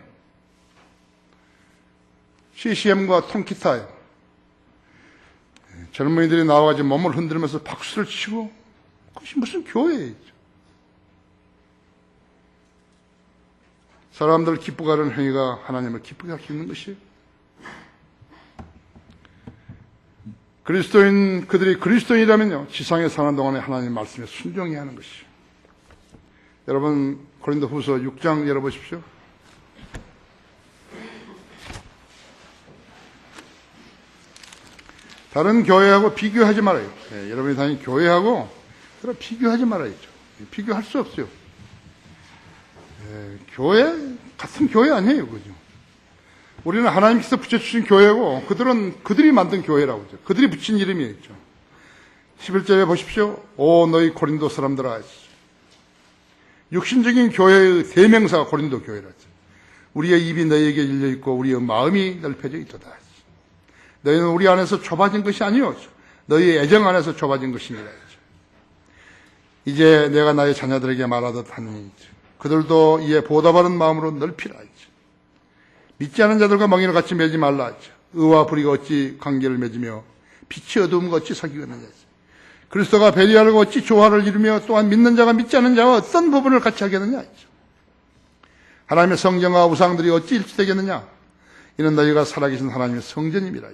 CCM과 통기타예요. 젊은이들이 나와가지고 몸을 흔들면서 박수를 치고 그것이 무슨 교회예요. 사람들을 기쁘게 하는 행위가 하나님을 기쁘게 할 수 있는 것이에요. 그들이 그리스도인이라면요, 지상에 사는 동안에 하나님 말씀에 순종해야 하는 것이에요. 여러분, 고린도후서 6장 열어보십시오. 다른 교회하고 비교하지 말아요. 여러분이 다니는 교회하고 비교하지 말아야죠. 비교할 수 없어요. 교회 같은 교회 아니에요, 그죠? 우리는 하나님께서 붙여주신 교회고 그들은 그들이 만든 교회라고 하죠. 그들이 붙인 이름이죠. 11절에 보십시오. 오 너희 고린도 사람들아. 육신적인 교회의 대명사가 고린도 교회라죠. 우리의 입이 너희에게 열려있고 우리의 마음이 넓혀져 있도다. 너희는 우리 안에서 좁아진 것이 아니오. 너희의 애정 안에서 좁아진 것이니라. 이제 내가 나의 자녀들에게 말하듯 하니 그들도 이에 보답하는 마음으로 넓히라. 믿지 않은 자들과 멍에를 같이 매지 말라. 의와 불의가 어찌 관계를 맺으며 빛이 어두움과 어찌 사귀겠느냐. 그리스도가 배리하고 어찌 조화를 이루며 또한 믿는 자가 믿지 않은 자와 어떤 부분을 같이 하겠느냐. 하나님의 성경과 우상들이 어찌 일치되겠느냐. 이는 너희가 살아계신 하나님의 성전임이라.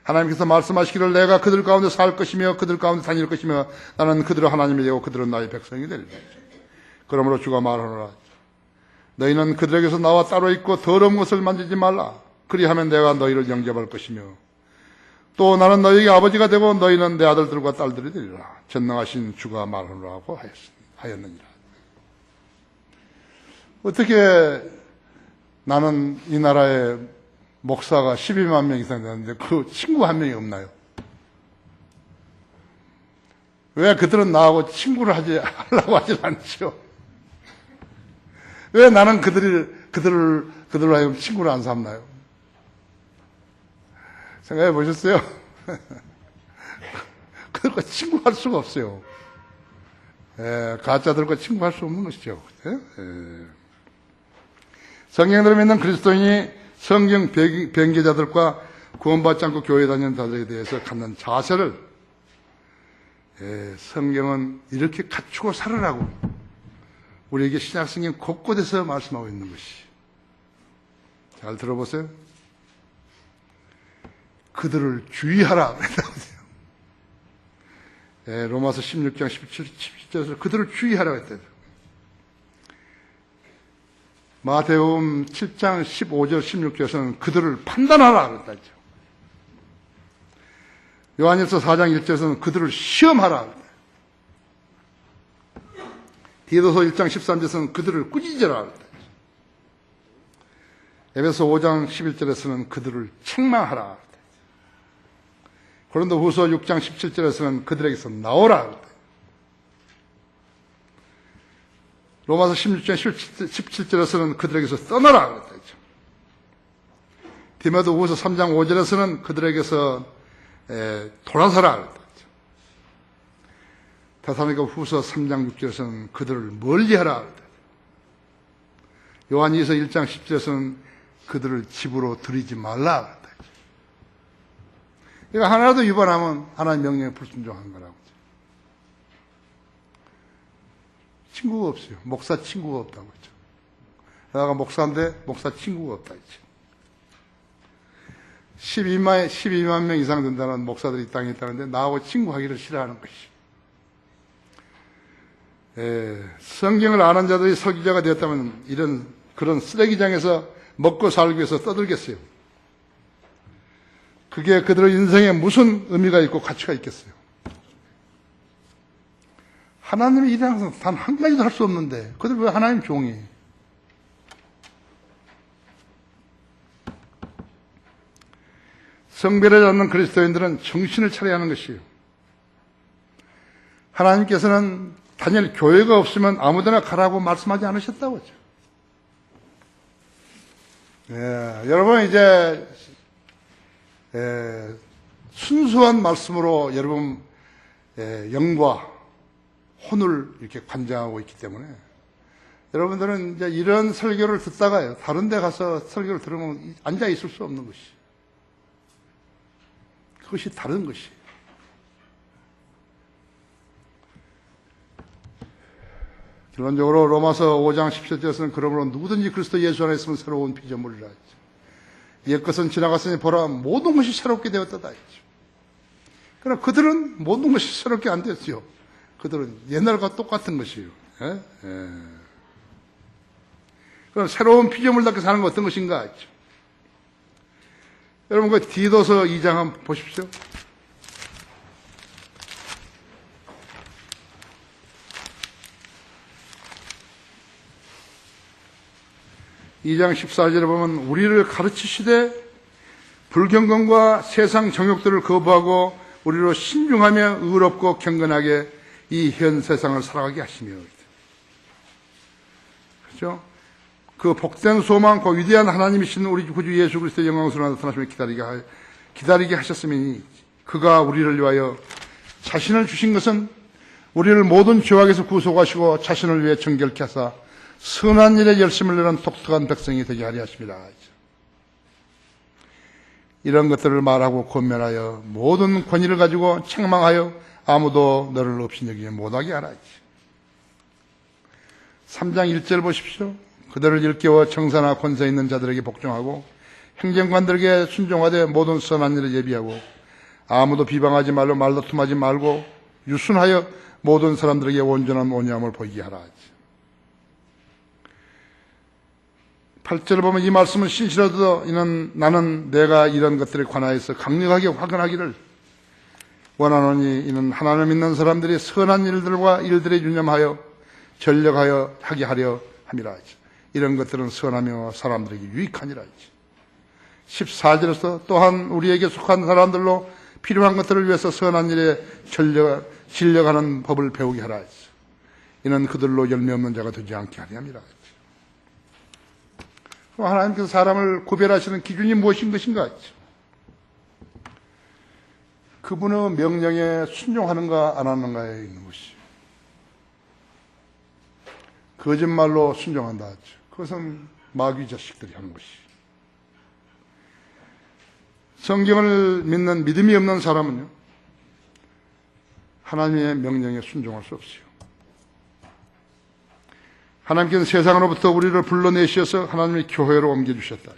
하나님께서 말씀하시기를 내가 그들 가운데 살 것이며 그들 가운데 다닐 것이며 나는 그들의 하나님이 되고 그들은 나의 백성이 되리라. 그러므로 주가 말하노라. 너희는 그들에게서 나와 따로 있고 더러운 것을 만지지 말라. 그리하면 내가 너희를 영접할 것이며 또 나는 너희에게 아버지가 되고 너희는 내 아들들과 딸들이 되리라. 전능하신 주가 말하노라고 하였느니라. 어떻게 나는 이 나라에 목사가 12만 명 이상 되는데 그 친구 한 명이 없나요? 왜 그들은 나하고 친구를 하려고 하질 않죠? 왜 나는 그들을 하여금 친구를 안 삼나요? 생각해 보셨어요? 그들과 친구할 수가 없어요. 가짜들과 친구할 수 없는 것이죠. 성경대로 믿는 그리스도인이 성경 변개자들과 구원받지 않고 교회 다니는 자들에 대해서 갖는 자세를 성경은 이렇게 갖추고 살으라고 우리에게 신약 성경 곳곳에서 말씀하고 있는 것이. 잘 들어보세요. 그들을 주의하라. 로마서 16장 17절에서 그들을 주의하라고 했대요. 마태복음 7장 15절 16절에서는 그들을 판단하라 그랬다죠. 요한일서 4장 1절에서는 그들을 시험하라. 디도서 1장 13절에서는 그들을 꾸짖으라. 에베소 5장 11절에서는 그들을 책망하라. 고린도후서 6장 17절에서는 그들에게서 나오라. 로마서 16장 17절에서는 그들에게서 떠나라. 디모데후서 3장 5절에서는 그들에게서 돌아서라. 데살로니가후서 3장 6절에서는 그들을 멀리하라. 요한일서 1장 10절에서는 그들을 집으로 들이지 말라. 이거 하나라도 위반하면 하나님 명령에 불순종한 거라고. 친구가 없어요. 목사 친구가 없다고 했죠. 내가 목사인데 목사 친구가 없다 했죠. 12만 명 이상 된다는 목사들이 이 땅에 있다는데 나하고 친구하기를 싫어하는 것이. 성경을 아는 자들이 설교자가 되었다면 그런 쓰레기장에서 먹고 살기 위해서 떠들겠어요. 그게 그들의 인생에 무슨 의미가 있고 가치가 있겠어요. 하나님의 일을 항상 단 한 가지도 할 수 없는데 그들 왜 하나님 종이? 성별을 얻는 그리스도인들은 정신을 차려야 하는 것이에요. 하나님께서는 단일 교회가 없으면 아무데나 가라고 말씀하지 않으셨다고 하죠. 여러분 이제 순수한 말씀으로 여러분 영과 혼을 이렇게 관장하고 있기 때문에 여러분들은 이제 이런 설교를 듣다가요 다른 데 가서 설교를 들으면 앉아 있을 수 없는 것이. 그것이 다른 것이에요. 결론적으로 로마서 5장 17절에서는 그러므로 누구든지 그리스도 예수 안에 있으면 새로운 피조물이라 했죠. 옛것은 지나갔으니 보라 모든 것이 새롭게 되었다 했죠. 그러나 그들은 모든 것이 새롭게 안 됐죠. 그들은 옛날과 똑같은 것이에요. 그럼 새로운 피조물답게 사는 건 어떤 것인가 했죠. 여러분 그 디도서 2장 한번 보십시오. (2장 14절에) 보면 우리를 가르치시되 불경건과 세상 정욕들을 거부하고 우리로 신중하며 의롭고 경건하게 이 현 세상을 살아가게 하시며, 그렇죠? 그 복된 소망, 그 위대한 하나님이신 우리 구주 예수 그리스도의 영광스러운 나타나심을 기다리게 하셨으니, 그가 우리를 위하여 자신을 주신 것은 우리를 모든 죄악에서 구속하시고 자신을 위해 정결케 하사 선한 일에 열심을 내는 독특한 백성이 되게 하려 하십니다. 이런 것들을 말하고 권면하여 모든 권위를 가지고 책망하여 아무도 너를 없이 여기지 못하게 하라. 3장 1절 보십시오. 그들을 일깨워 정사나 권세 있는 자들에게 복종하고 행정관들에게 순종하되 모든 선한 일을 예비하고 아무도 비방하지 말고 말다툼하지 말고 유순하여 모든 사람들에게 온전한 온유함을 보이게 하라. 8절을 보면 이 말씀은 신실하도다. 이는 나는 내가 이런 것들에 관하여서 강력하게 확언하기를 원하노니 이는 하나님을 믿는 사람들이 선한 일들과 일들에 유념하여 전력하여 하게 하려 함이라. 이런 것들은 선하며 사람들에게 유익하니라. 14절에서 또한 우리에게 속한 사람들로 필요한 것들을 위해서 선한 일에 진력하는 법을 배우게 하라. 이는 그들로 열매 없는 자가 되지 않게 하려 함이라. 하나님께서 사람을 구별하시는 기준이 무엇인 것인가? 그분의 명령에 순종하는가 안 하는가에 있는 것이. 거짓말로 순종한다 하죠. 그것은 마귀 자식들이 하는 것이. 성경을 믿는 믿음이 없는 사람은요, 하나님의 명령에 순종할 수 없어요. 하나님께서 세상으로부터 우리를 불러내셔서 하나님의 교회로 옮겨주셨다.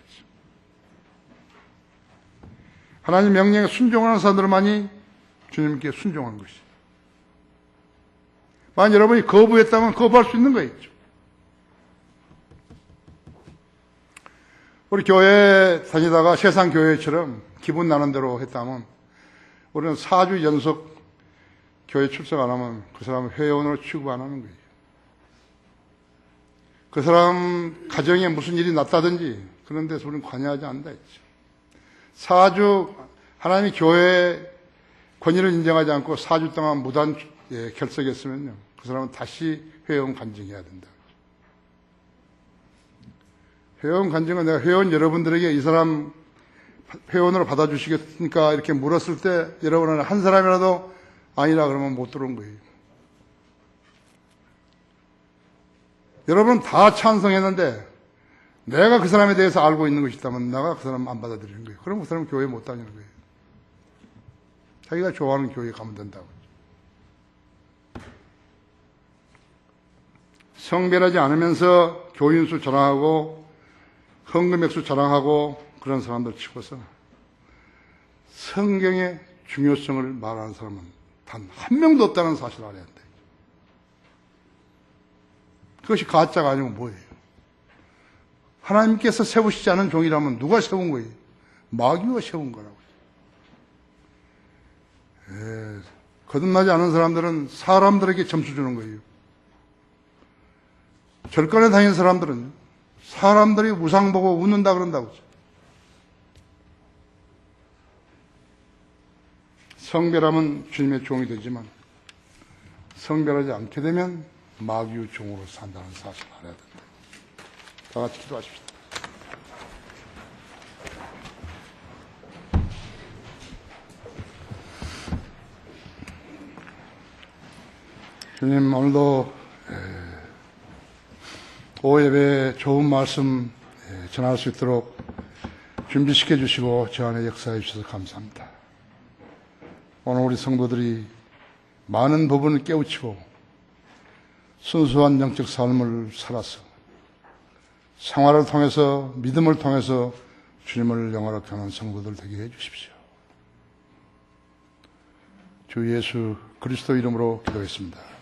하나님 명령에 순종하는 사람들만이 주님께 순종하는 것이죠. 만약 여러분이 거부했다면 거부할 수 있는 거예요. 우리 교회 다니다가 세상 교회처럼 기분 나는 대로 했다면 우리는 4주 연속 교회 출석 안 하면 그 사람을 회원으로 취급 안 하는 거예요. 그 사람 가정에 무슨 일이 났다든지 그런 데서 우리는 관여하지 않는다 했죠. 4주 하나님이 교회의 권위를 인정하지 않고 4주 동안 무단 결석했으면요, 그 사람은 다시 회원 간증해야 된다. 회원 간증은 내가 회원 여러분들에게 이 사람 회원으로 받아주시겠습니까? 이렇게 물었을 때 여러분은 한 사람이라도 아니라 그러면 못 들어온 거예요. 여러분은 다 찬성했는데 내가 그 사람에 대해서 알고 있는 것이 있다면 내가 그 사람 안 받아들이는 거예요. 그럼 그 사람은 교회에 못 다니는 거예요. 자기가 좋아하는 교회에 가면 된다고. 성별하지 않으면서 교인수 자랑하고 헌금액수 자랑하고 그런 사람들 치고서 성경의 중요성을 말하는 사람은 단 한 명도 없다는 사실을 알아야 한다. 그것이 가짜가 아니면 뭐예요? 하나님께서 세우시지 않은 종이라면 누가 세운 거예요? 마귀가 세운 거라고요. 거듭나지 않은 사람들은 사람들에게 점수 주는 거예요. 절간에 다니는 사람들은 사람들이 우상 보고 웃는다 그런다고. 성별하면 주님의 종이 되지만 성별하지 않게 되면 마귀의 종으로 산다는 사실을 알아야 된다. 다 같이 기도하십시다. 주님, 오늘도 오후 예배에 좋은 말씀 전할 수 있도록 준비시켜 주시고 저 안에 역사해 주셔서 감사합니다. 오늘 우리 성도들이 많은 부분을 깨우치고 순수한 영적 삶을 살아서 생활을 통해서 믿음을 통해서 주님을 영화롭게 하는 성도들 되게 해 주십시오. 주 예수 그리스도 이름으로 기도했습니다.